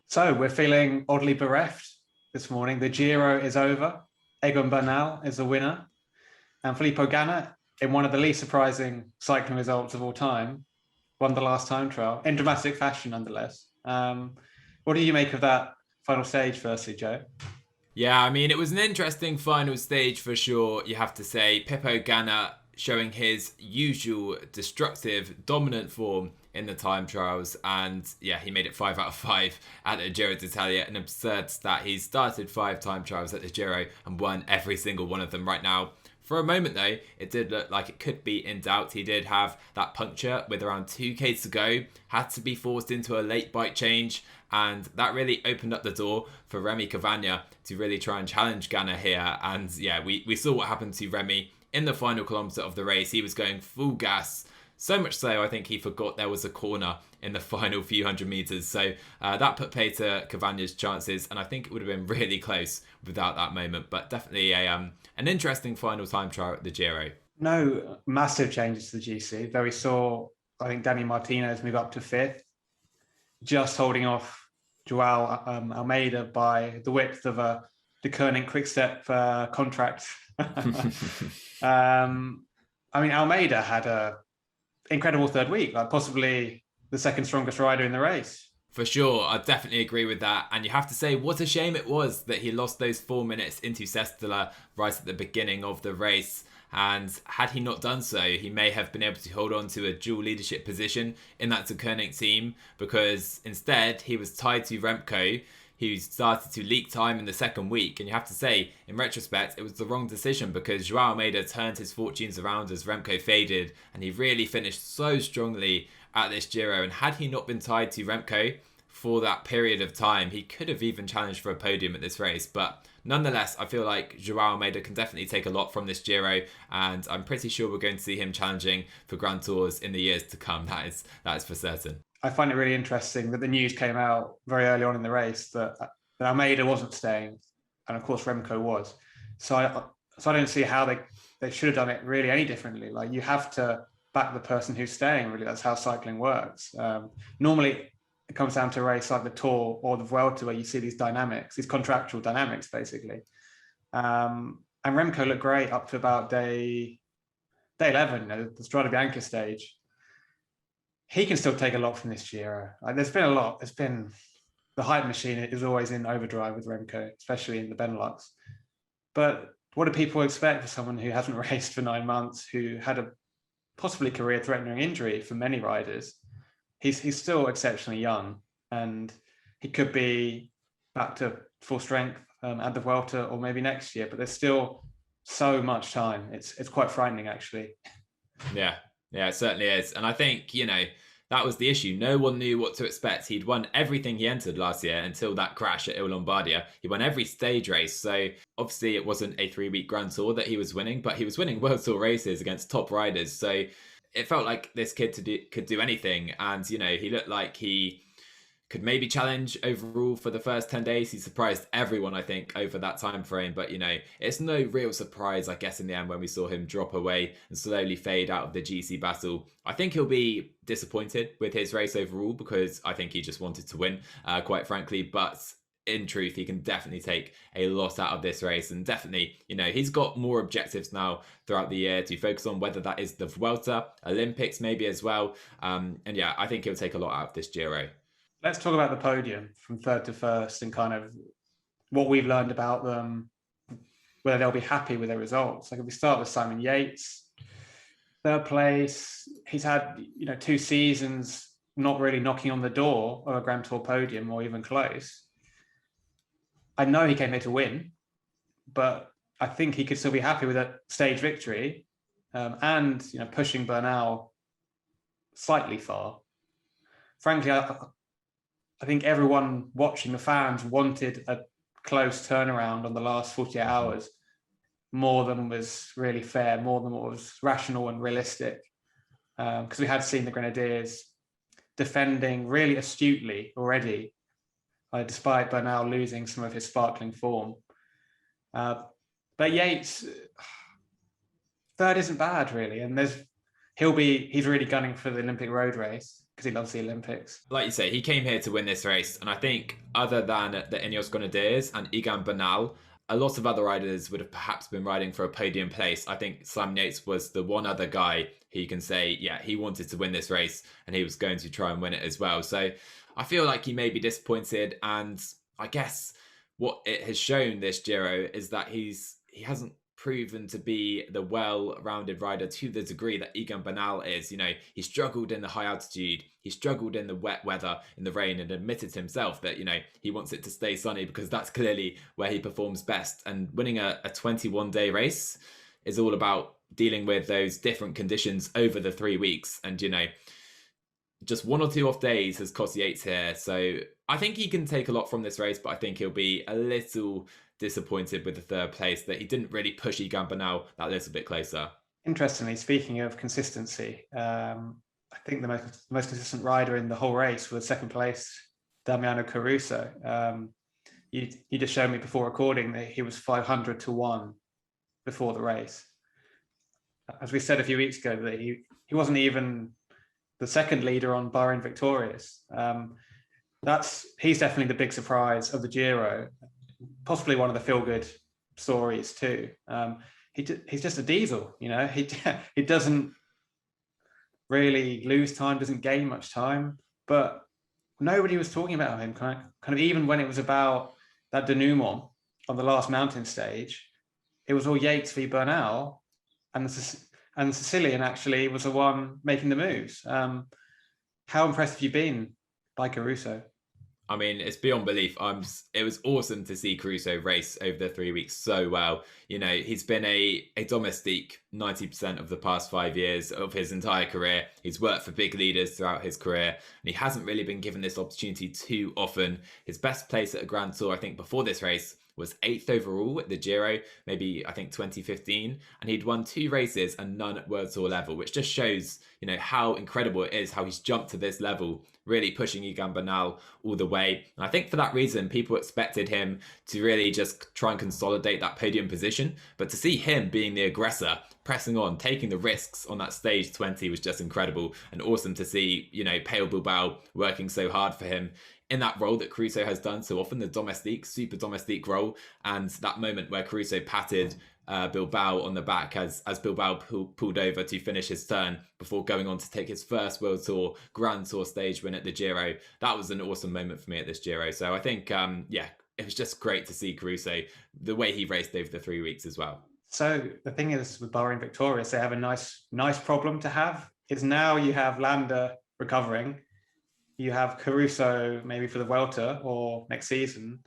So we're feeling oddly bereft this morning. The Giro is over. Egan Bernal is the winner. And Filippo Ganna, in one of the least surprising cycling results of all time, won the last time trial in dramatic fashion, nonetheless. What do you make of that final stage, firstly, Joe? Yeah, I mean, it was an interesting final stage for sure, you have to say. Pippo Ganna showing his usual destructive, dominant form in the time trials. And yeah, he made it 5 out of 5 at the Giro d'Italia. An absurd stat. He's started 5 time trials at the Giro and won every single one of them right now. For a moment, though, it did look like it could be in doubt. He did have that puncture with around 2k to go, had to be forced into a late bike change, and that really opened up the door for Remy Cavagna to really try and challenge Ganna here. And yeah, we saw what happened to Remy in the final kilometre of the race. He was going full gas, so much so I think he forgot there was a corner in the final few hundred metres. So that put pay to Cavagna's chances, and I think it would have been really close without that moment. But definitely an interesting final time trial at the Giro. No massive changes to the GC, though we saw, I think, Dani Martinez move up to 5th, just holding off Joao Almeida by the width of a Deceuninck-Quick Step contract. I mean, Almeida had a incredible third week, like possibly the second strongest rider in the race. For sure, I definitely agree with that. And you have to say, what a shame it was that he lost those 4 minutes into Sestola right at the beginning of the race. And had he not done so, he may have been able to hold on to a dual leadership position in that Deceuninck team, because instead he was tied to Remco, who started to leak time in the second week. And you have to say, in retrospect, it was the wrong decision, because Joao Almeida turned his fortunes around as Remco faded, and he really finished so strongly at this Giro. And had he not been tied to Remco for that period of time, he could have even challenged for a podium at this race. But nonetheless, I feel like Joao Almeida can definitely take a lot from this Giro, and I'm pretty sure we're going to see him challenging for Grand Tours in the years to come. That is for certain. I find it really interesting that the news came out very early on in the race that Almeida wasn't staying, and of course Remco was. So I don't see how they should have done it really any differently. Like, you have to back the person who's staying. Really, that's how cycling works. Normally, it comes down to a race like the Tour or the Vuelta, where you see these dynamics, these contractual dynamics, basically. And Remco looked great up to about day 11, the Strade Bianche stage. He can still take a lot from this Giro. Like, there's been a lot. There's been the hype machine is always in overdrive with Remco, especially in the Benelux. But what do people expect for someone who hasn't raced for 9 months, who had a possibly career-threatening injury for many riders? He's still exceptionally young, and he could be back to full strength at the Vuelta or maybe next year. But there's still so much time. It's quite frightening, actually. Yeah, it certainly is. And I think, that was the issue. No one knew what to expect. He'd won everything he entered last year until that crash at Il Lombardia. He won every stage race. So obviously it wasn't a 3-week Grand Tour that he was winning, but he was winning World Tour races against top riders. So it felt like this kid could do anything. And, he looked like he could maybe challenge overall for the first 10 days. He surprised everyone, I think, over that time frame. But, it's no real surprise, I guess, in the end when we saw him drop away and slowly fade out of the GC battle. I think he'll be disappointed with his race overall, because I think he just wanted to win, quite frankly. But in truth, he can definitely take a lot out of this race. And definitely, he's got more objectives now throughout the year to focus on, whether that is the Vuelta, Olympics maybe as well. And yeah, I think he'll take a lot out of this Giro. Let's talk about the podium from third to first and kind of what we've learned about them, whether they'll be happy with their results. Like, if we start with Simon Yates, third place, he's had 2 seasons not really knocking on the door of a Grand Tour podium or even close. I know he came here to win, but I think he could still be happy with a stage victory, and pushing Bernal slightly far. Frankly, I think everyone watching, the fans, wanted a close turnaround on the last 48 hours more than was really fair, more than what was rational and realistic. Because we had seen the Grenadiers defending really astutely already, despite Bernal losing some of his sparkling form. But Yates, third isn't bad really, and he's really gunning for the Olympic road race because he loves the Olympics. Like you say, he came here to win this race, and I think other than the Ineos Grenadiers and Egan Bernal, a lot of other riders would have perhaps been riding for a podium place. I think Simon Yates was the one other guy who you can say, yeah, he wanted to win this race and he was going to try and win it as well. So I feel like he may be disappointed, and I guess what it has shown this Giro is that he hasn't proven to be the well-rounded rider to the degree that Egan Bernal is. You know, he struggled in the high altitude, he struggled in the wet weather, in the rain, and admitted himself that, you know, he wants it to stay sunny because that's clearly where he performs best. And winning a 21-day race is all about dealing with those different conditions over the 3 weeks. And, you know, just 1 or 2 off days has cost Yates here. So I think he can take a lot from this race, but I think he'll be a little disappointed with the third place, that he didn't really push Egan Bernal that little bit closer. Interestingly, speaking of consistency, I think the most consistent rider in the whole race was second place, Damiano Caruso. You just showed me before recording that he was 500 to 1 before the race. As we said a few weeks ago, that he wasn't even the second leader on Bahrain-Victorious. He's definitely the big surprise of the Giro, possibly one of the feel-good stories too. He's just a diesel, you know. He doesn't really lose time, doesn't gain much time, but nobody was talking about him. Kind of even when it was about that denouement on the last mountain stage, it was all Yates v Bernal, and the Sicilian actually was the one making the moves. How impressed have you been by Caruso? I mean, it's beyond belief. It was awesome to see Caruso race over the 3 weeks so well. You know, he's been a domestique 90% of the past 5 years of his entire career. He's worked for big leaders throughout his career, and he hasn't really been given this opportunity too often. His best place at a Grand Tour, I think, before this race was 8th overall at the Giro, maybe I think 2015, and he'd won 2 races and none at World Tour level, which just shows, you know, how incredible it is how he's jumped to this level, really pushing Egan Bernal all the way. And I think for that reason, people expected him to really just try and consolidate that podium position, but to see him being the aggressor, pressing on, taking the risks on that stage 20 was just incredible, and awesome to see, you know, Pale Bilbao working so hard for him in that role that Caruso has done so often, the domestique, super domestique role. And that moment where Caruso patted Bilbao on the back as Bilbao pulled over to finish his turn before going on to take his first World Tour Grand Tour stage win at the Giro. That was an awesome moment for me at this Giro. So I think, it was just great to see Caruso, the way he raced over the 3 weeks as well. So the thing is, with Bahrain-Victorious, they have a nice problem to have. Is now you have Landa recovering, you have Caruso maybe for the Vuelta or next season,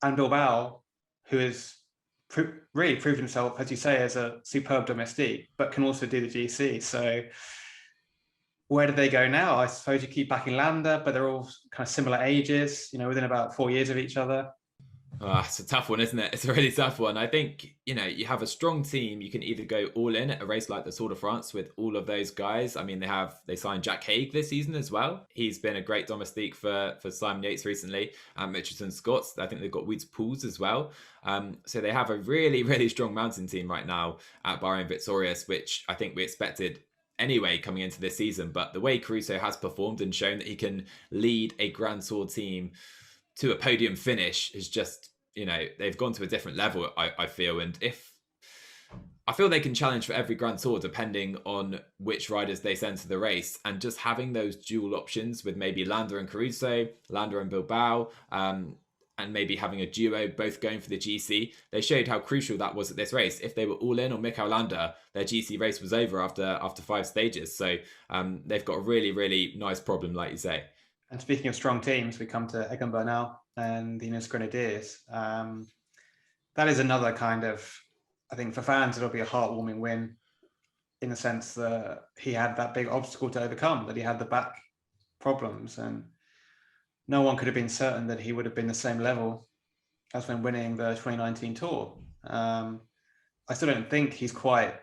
and Bilbao, who has really proved himself, as you say, as a superb domestique, but can also do the GC. So where do they go now? I suppose you keep backing Landa, but they're all kind of similar ages, you know, within about 4 years of each other. It's a tough one, isn't it? It's a really tough one. I think, you know, you have a strong team. You can either go all in at a race like the Tour de France with all of those guys. I mean, they signed Jack Haig this season as well. He's been a great domestique for Simon Yates recently. Mitchelton Scott, I think they've got Wout Poels as well. So they have a really, really strong mountain team right now at Bahrain-Victorious, which I think we expected anyway coming into this season. But the way Caruso has performed and shown that he can lead a Grand Tour team to a podium finish is just, you know, they've gone to a different level, I feel. And I feel they can challenge for every Grand Tour depending on which riders they send to the race, and just having those dual options with maybe Landa and Caruso, Landa and Bilbao, and maybe having a duo both going for the GC. They showed how crucial that was at this race. If they were all in on Mikel Landa, their GC race was over after 5 stages. So they've got a really, really nice problem, like you say. And speaking of strong teams, we come to Egan Bernal and the Ineos Grenadiers. That is another kind of, I think for fans, it'll be a heartwarming win in the sense that he had that big obstacle to overcome, that he had the back problems, and no one could have been certain that he would have been the same level as when winning the 2019 Tour. I still don't think he's quite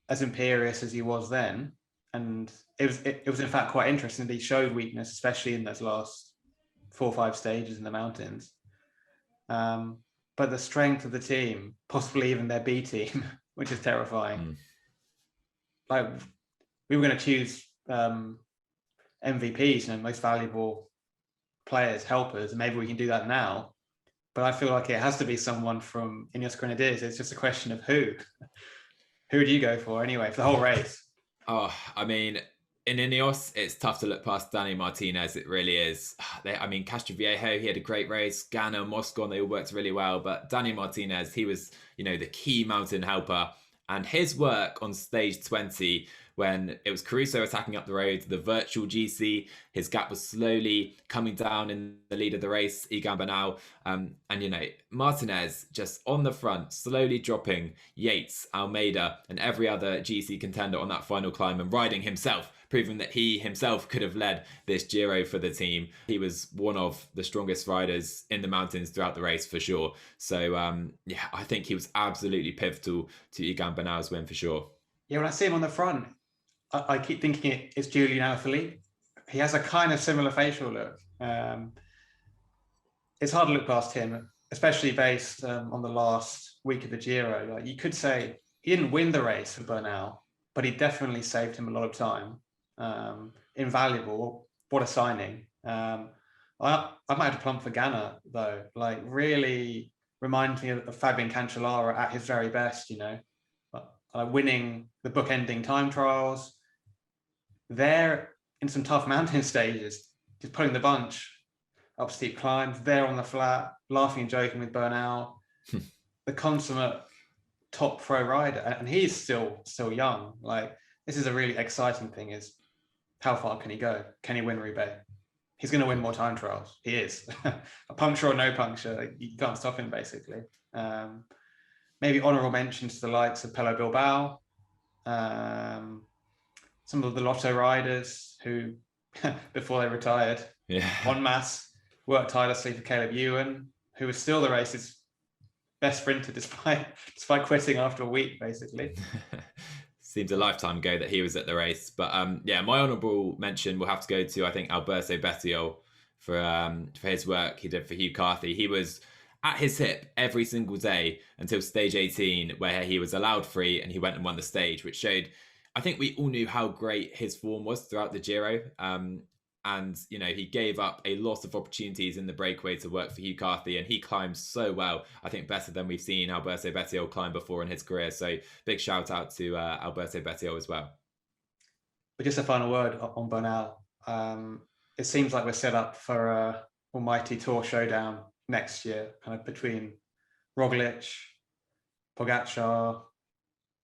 as imperious as he was then. And it was in fact quite interesting that he showed weakness, especially in those last 4 or 5 stages in the mountains. But the strength of the team, possibly even their B team, which is terrifying. Like, we were going to choose MVPs, most valuable players, helpers, and maybe we can do that now. But I feel like it has to be someone from Ineos Grenadiers. It's just a question of who. Who do you go for anyway for the whole race? Oh, I mean, in Ineos, it's tough to look past Dani Martinez. It really is. Castroviejo, he had a great race. Ganna, Moscon, they all worked really well. But Dani Martinez, he was, the key mountain helper. And his work on stage 20, when it was Caruso attacking up the road, the virtual GC, his gap was slowly coming down in the lead of the race, Egan Bernal. Martinez just on the front, slowly dropping Yates, Almeida, and every other GC contender on that final climb and riding himself, proving that he himself could have led this Giro for the team. He was one of the strongest riders in the mountains throughout the race for sure. So, I think he was absolutely pivotal to Egan Bernal's win for sure. Yeah, when I see him on the front, I keep thinking it's Julian Alaphilippe. He has a kind of similar facial look. It's hard to look past him, especially based on the last week of the Giro. Like, you could say he didn't win the race for Bernal, but he definitely saved him a lot of time. Invaluable. What a signing. I might have to plump for Ganna, though. Like, really reminds me of Fabian Cancellara at his very best, winning the book-ending time trials. There in some tough mountain stages, just pulling the bunch up steep climbs, there on the flat, laughing and joking with Bernal, the consummate top pro rider. And he's still young. Like, this is a really exciting thing, is how far can he go? Can he win Roubaix? He's going to win more time trials. He is. A puncture or no puncture, you can't stop him, basically. Maybe honourable mentions to the likes of Pello Bilbao, some of the Lotto riders who, before they retired, en masse, worked tirelessly for Caleb Ewan, who was still the race's best sprinter despite quitting after a week, basically. Seems a lifetime ago that he was at the race. But my honourable mention will have to go to, I think, Alberto Bettiol for his work he did for Hugh Carthy. He was at his hip every single day until stage 18, where he was allowed free and he went and won the stage, which showed, I think we all knew how great his form was throughout the Giro. And, he gave up a lot of opportunities in the breakaway to work for Hugh Carthy, and he climbs so well, I think better than we've seen Alberto Bettiol climb before in his career. So big shout out to Alberto Bettiol as well. But just a final word on Bernal. It seems like we're set up for a almighty Tour showdown next year, kind of between Roglic, Pogačar,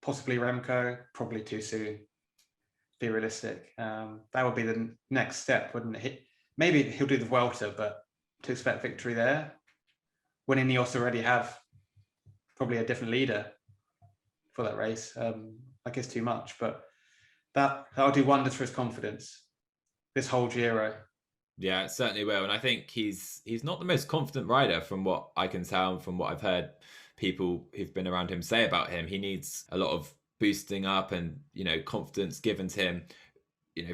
possibly Remco, probably too soon. Be realistic. That would be the next step, wouldn't it? Maybe he'll do the Vuelta, but to expect victory there, when Ineos already have probably a different leader for that race, I guess too much. But that'll do wonders for his confidence this whole Giro. Yeah, it certainly will. And I think he's not the most confident rider from what I can tell and from what I've heard people who've been around him say about him. He needs a lot of boosting up and, confidence given to him,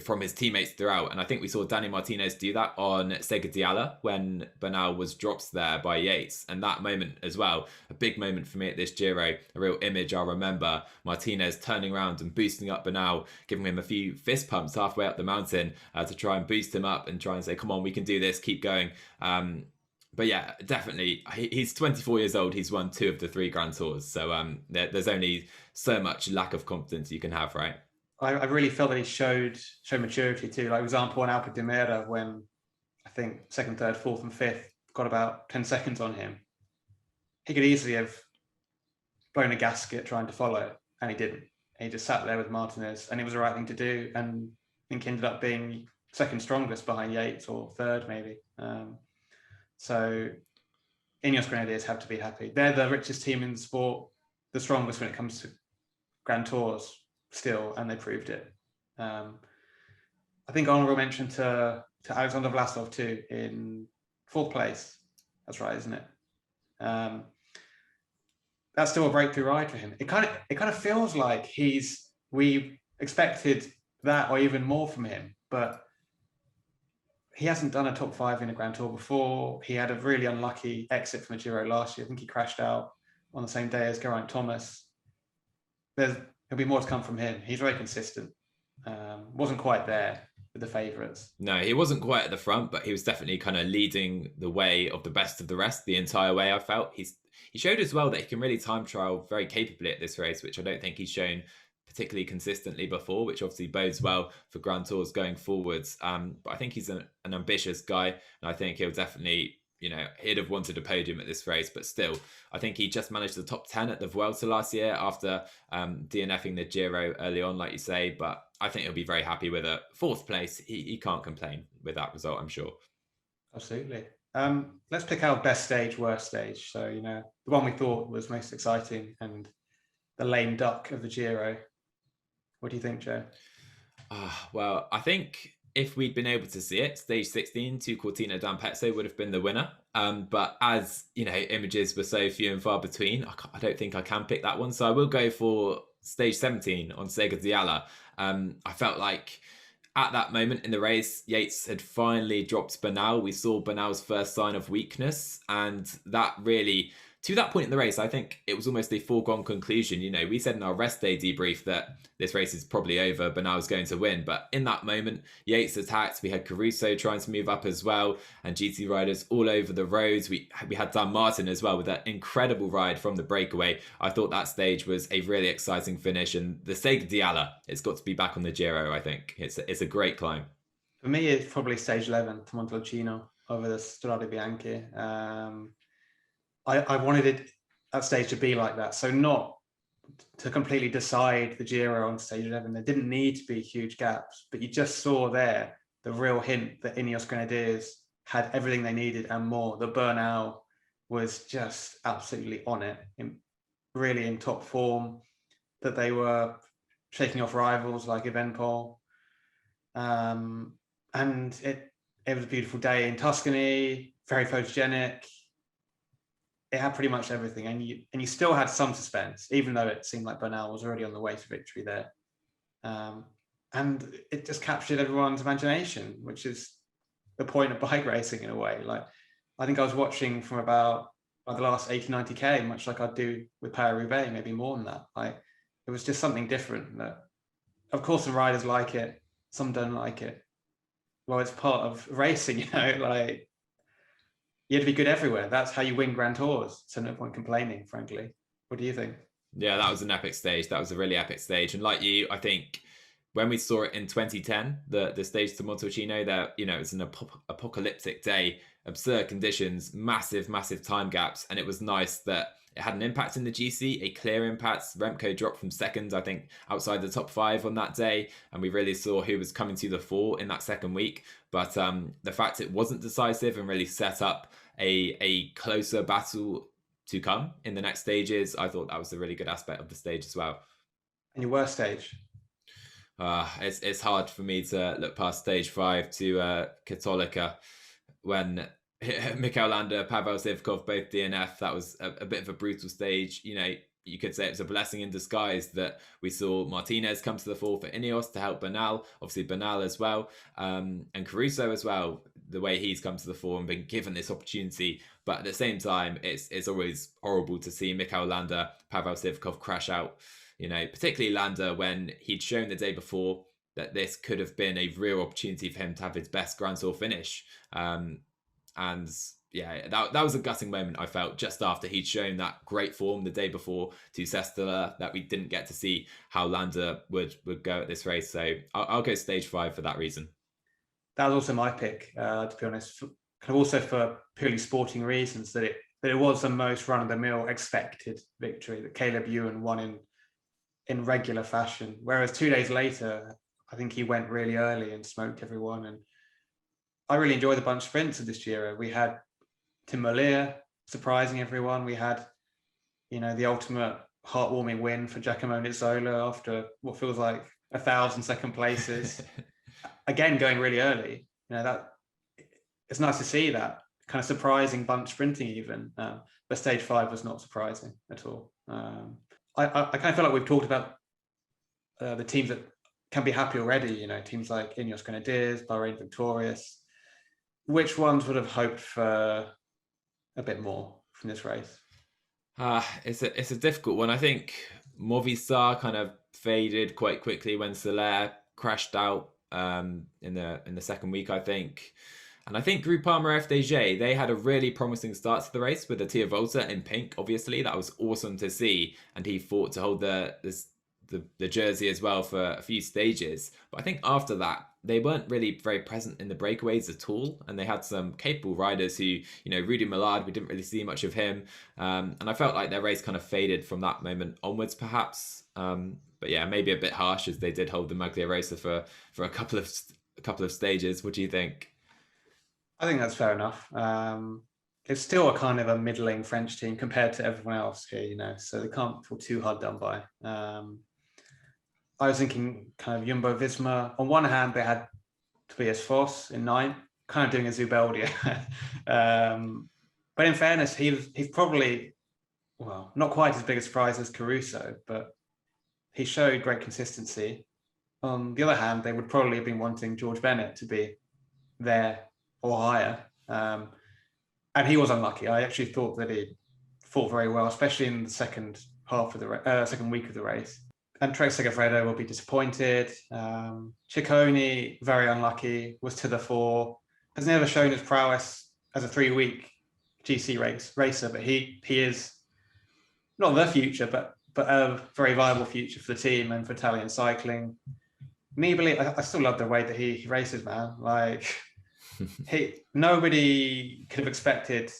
from his teammates throughout. And I think we saw Dani Martinez do that on Sega Diala when Bernal was dropped there by Yates. And that moment as well, a big moment for me at this Giro, a real image I'll remember. Martinez turning around and boosting up Bernal, giving him a few fist pumps halfway up the mountain to try and boost him up and try and say, come on, we can do this, keep going. But yeah, definitely, he's 24 years old. He's won 2 of the 3 Grand Tours. So there's only so much lack of confidence you can have, right? I really felt that he showed maturity too. Like, for example, on Alpe d'Huez, when I think 2nd, 3rd, 4th and 5th got about 10 seconds on him, he could easily have blown a gasket trying to follow, and he didn't. He just sat there with Martinez, and it was the right thing to do, and I think he ended up being 2nd strongest behind Yates, or 3rd maybe. So Ineos Grenadiers have to be happy. They're the richest team in the sport, the strongest when it comes to Grand Tours still, and they proved it. I think honourable mention to Alexander Vlasov too, in 4th place. That's right, isn't it? That's still a breakthrough ride for him. It kind of feels like we expected that or even more from him, but he hasn't done a top 5 in a Grand Tour before. He had a really unlucky exit from the Giro last year. I think he crashed out on the same day as Geraint Thomas. there'll be more to come from him. He's very consistent. Wasn't quite there with the favourites. No, he wasn't quite at the front, but he was definitely kind of leading the way of the best of the rest the entire way. I felt he showed as well that he can really time trial very capably at this race, which I don't think he's shown particularly consistently before, which obviously bodes well for Grand Tours going forwards. But I think he's an ambitious guy, and I think he'll definitely, he'd have wanted a podium at this race, but still, I think he just managed the top 10 at the Vuelta last year after DNFing the Giro early on, like you say. But I think he'll be very happy with a fourth place. He can't complain with that result, I'm sure. Absolutely. Let's pick our best stage, worst stage. So, the one we thought was most exciting and the lame duck of the Giro. What do you think, Joe? Well, I think if we'd been able to see it, stage 16 to Cortina d'Ampezzo would have been the winner. But as, images were so few and far between, I don't think I can pick that one. So I will go for stage 17 on Sega Diala. I felt like at that moment in the race, Yates had finally dropped Bernal. We saw Bernal's first sign of weakness, and that really, to that point in the race, I think it was almost a foregone conclusion. We said in our rest day debrief that this race is probably over, Bernal was going to win. But in that moment, Yates attacked. We had Caruso trying to move up as well, and GT riders all over the roads. We had Dan Martin as well with that incredible ride from the breakaway. I thought that stage was a really exciting finish, and the Sega Diala, it's got to be back on the Giro, I think. It's a great climb. For me, it's probably stage 11 to Montalcino over the Strade Bianche. I wanted that stage to be like that. So not to completely decide the Giro on stage 11. There didn't need to be huge gaps, but you just saw there the real hint that Ineos Grenadiers had everything they needed and more. The Bernal was just absolutely on it, really in top form, that they were shaking off rivals like Egan Bernal. And it was a beautiful day in Tuscany, very photogenic. It had pretty much everything, and you still had some suspense, even though it seemed like Bernal was already on the way to victory there. And it just captured everyone's imagination, which is the point of bike racing in a way. Like, I think I was watching from about the last 80, 90K, much like I'd do with Paris-Roubaix, maybe more than that. Like, it was just something different that, of course, some riders like it, some don't like it. Well, it's part of racing, like, you have to be good everywhere. That's how you win Grand Tours. So no point complaining, frankly. What do you think? Yeah, that was an epic stage. That was a really epic stage. And like you, I think when we saw it in 2010, the stage to Montalcino, there, it's an apocalyptic day, absurd conditions, massive time gaps. And it was nice that it had an impact in the GC, a clear impact. Remco dropped from second, I think, outside the top 5 on that day. And we really saw who was coming to the fore in that second week. But the fact it wasn't decisive and really set up a closer battle to come in the next stages, I thought that was a really good aspect of the stage as well. And your worst stage? It's hard for me to look past stage 5 to Cattolica when Mikel Landa, Pavel Sivkov both DNF. That was a bit of a brutal stage. You could say it was a blessing in disguise that we saw Martinez come to the fore for Ineos to help Bernal, obviously Bernal as well, and Caruso as well, the way he's come to the fore and been given this opportunity. But at the same time, it's always horrible to see Mikel Landa, Pavel Sivkov crash out, particularly Landa, when he'd shown the day before that this could have been a real opportunity for him to have his best Grand Tour finish. And yeah, that was a gutting moment, I felt, just after he'd shown that great form the day before to Sestala, that we didn't get to see how Landa would go at this race. So I'll go stage 5 for that reason. That was also my pick, to be honest, kind of also for purely sporting reasons, that it was the most run-of-the-mill expected victory, that Caleb Ewan won in regular fashion. Whereas 2 days later, I think he went really early and smoked everyone. And I really enjoyed the bunch sprints of this Giro. We had Tim Merlier surprising everyone. We had, the ultimate heartwarming win for Giacomo Nizzolo after what feels like 1,000 second places. Again, going really early. That it's nice to see that kind of surprising bunch sprinting even. But stage 5 was not surprising at all. I kind of feel like we've talked about the teams that can be happy already. Teams like Ineos Grenadiers, Bahrain-Victorious. Which ones would have hoped for a bit more from this race? It's a difficult one. I think Movistar kind of faded quite quickly when Soler crashed out in the second week, I think. And I think Groupama FDJ, they had a really promising start to the race with the Tia Volta in pink, obviously. That was awesome to see. And he fought to hold the jersey as well for a few stages. But I think after that, they weren't really very present in the breakaways at all. And they had some capable riders who, Rudy Millard, we didn't really see much of him. And I felt like their race kind of faded from that moment onwards, perhaps. But yeah, maybe a bit harsh as they did hold the Magliarosa for a couple of stages. What do you think? I think that's fair enough. It's still a kind of a middling French team compared to everyone else here, so they can't feel too hard done by. I was thinking kind of Jumbo-Visma. On one hand, they had Tobias Foss in 9th, kind of doing a Zubeldia. But in fairness, he's probably, well, not quite as big a surprise as Caruso, but he showed great consistency. On the other hand, they would probably have been wanting George Bennett to be there or higher. And he was unlucky. I actually thought that he fought very well, especially in the second week of the race. And Trek Segafredo will be disappointed. Ciccone, very unlucky, was to the fore. Has never shown his prowess as a 3-week GC racer, but he is not the future, but a very viable future for the team and for Italian cycling. Nibali, I still love the way that he races, man. Like, nobody could have expected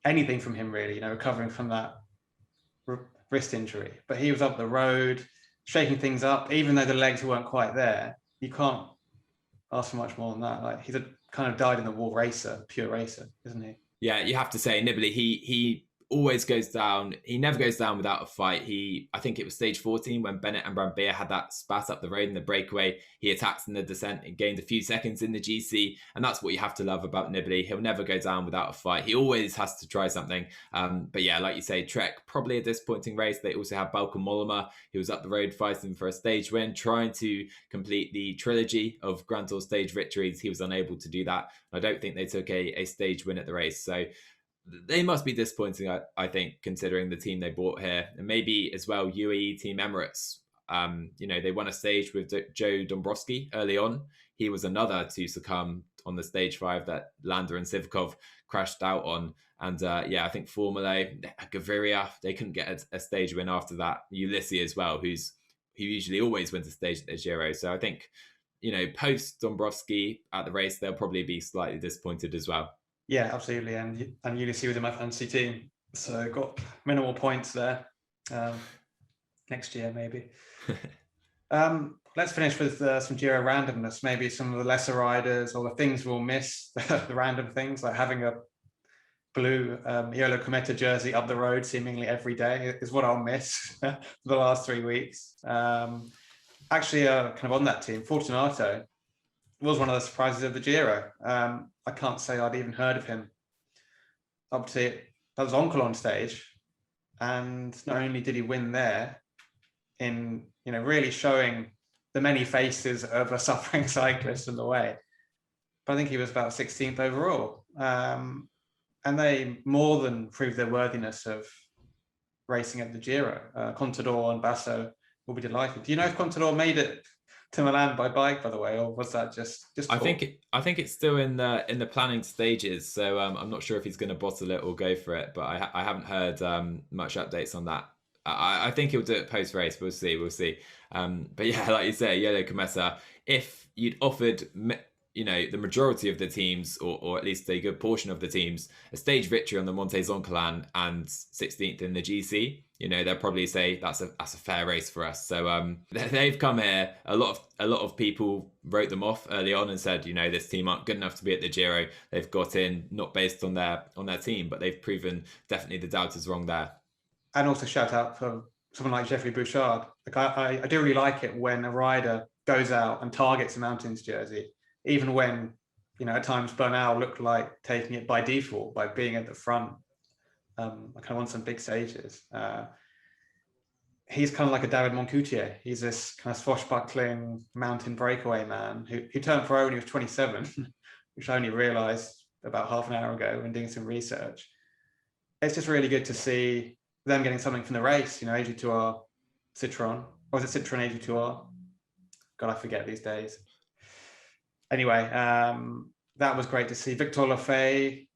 anything from him, really, recovering from that wrist injury. But he was up the road, shaking things up, even though the legs weren't quite there. You can't ask for much more than that. Like, he's a kind of died in the wall racer, pure racer, isn't he? Yeah, you have to say, Nibali, he always goes down. He never goes down without a fight. I think it was stage 14 when Bennett and Brambilla had that spat up the road in the breakaway. He attacked in the descent and gained a few seconds in the GC. And that's what you have to love about Nibali. He'll never go down without a fight. He always has to try something. But yeah, like you say, Trek, probably a disappointing race. They also have Balkan Mollema. He was up the road fighting for a stage win, trying to complete the trilogy of Grand Tour stage victories. He was unable to do that. I don't think they took a stage win at the race. So they must be disappointing, I think, considering the team they bought here. And maybe as well, UAE Team Emirates. They won a stage with Joe Dombrowski early on. He was another to succumb on the stage 5 that Landa and Sivakov crashed out on. And I think Formula, Gaviria, they couldn't get a stage win after that. Ulysses as well, who usually always wins a stage at the Giro. So I think, post Dombrowski at the race, they'll probably be slightly disappointed as well. Yeah, absolutely. And Ulysses was in my fantasy team. So got minimal points there. Next year, maybe. Let's finish with some Giro randomness. Maybe some of the lesser riders or the things we'll miss, the random things, like having a blue Iolo Cometa jersey up the road seemingly every day is what I'll miss for the last 3 weeks. Actually, kind of on that team, Fortunato was one of the surprises of the Giro. I can't say I'd even heard of him up to that was Oncolon stage, and not only did he win there, in really showing the many faces of a suffering cyclist in the way, but I think he was about 16th overall, and they more than proved their worthiness of racing at the Giro. Contador and Basso will be delighted. Do you know if Contador made it to Milan by bike, by the way, or was that just I think it's still in the planning stages, so I'm not sure if he's going to bottle it or go for it, but I haven't heard much updates on that. I think he'll do it post race. We'll see. But yeah, like you say, Iolo Cometa, if you'd offered the majority of the teams, or at least a good portion of the teams, a stage victory on the Monte Zoncolan and 16th in the GC, they'll probably say that's a fair race for us. So they've come here. A lot of people wrote them off early on and said, this team aren't good enough to be at the Giro. They've got in not based on their team, but they've proven definitely the doubters wrong there. And also shout out for someone like Geoffrey Bouchard. Like I do really like it when a rider goes out and targets a mountains jersey, even when, at times Bernal looked like taking it by default by being at the front. I kind of want some big stages. He's kind of like a David Moncoutier. He's this kind of swashbuckling mountain breakaway man who turned pro when he was 27, which I only realized about half an hour ago when doing some research. It's just really good to see them getting something from the race. AG2R Citron. Or was it Citron 82R? God, I forget these days. Anyway, that was great to see. Victor Lafay,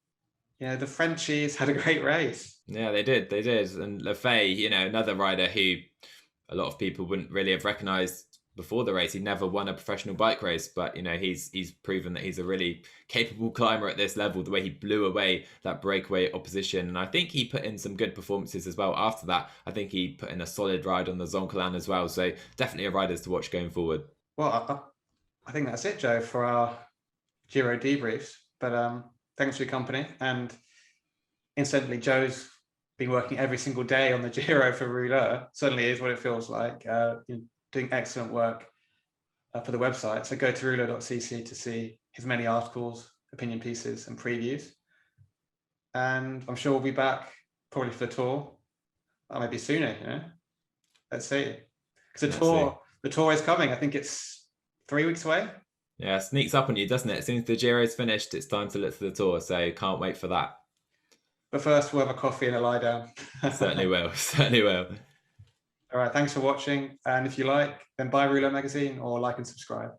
the Frenchies had a great race. Yeah, they did. And Lafay, another rider who a lot of people wouldn't really have recognised before the race. He never won a professional bike race, but he's proven that he's a really capable climber at this level. The way he blew away that breakaway opposition, and I think he put in some good performances as well. After that, I think he put in a solid ride on the Zoncolan as well. So definitely a rider to watch going forward. Well, I think that's it, Joe, for our Giro debriefs. But thanks for your company. And incidentally, Joe's been working every single day on the Giro for Rouleur. Certainly is what it feels like. Doing excellent work for the website. So go to rouleur.cc to see his many articles, opinion pieces, and previews. And I'm sure we'll be back probably for the tour, or maybe sooner. Let's see. Because the tour is coming. I think it's 3 weeks away. Yeah, it sneaks up on you, doesn't it? As soon as the Giro's finished, it's time to look to the tour. So can't wait for that. But first, we'll have a coffee and a lie down. Certainly will. Certainly will. All right. Thanks for watching. And if you like, then buy Rouleur magazine or like and subscribe.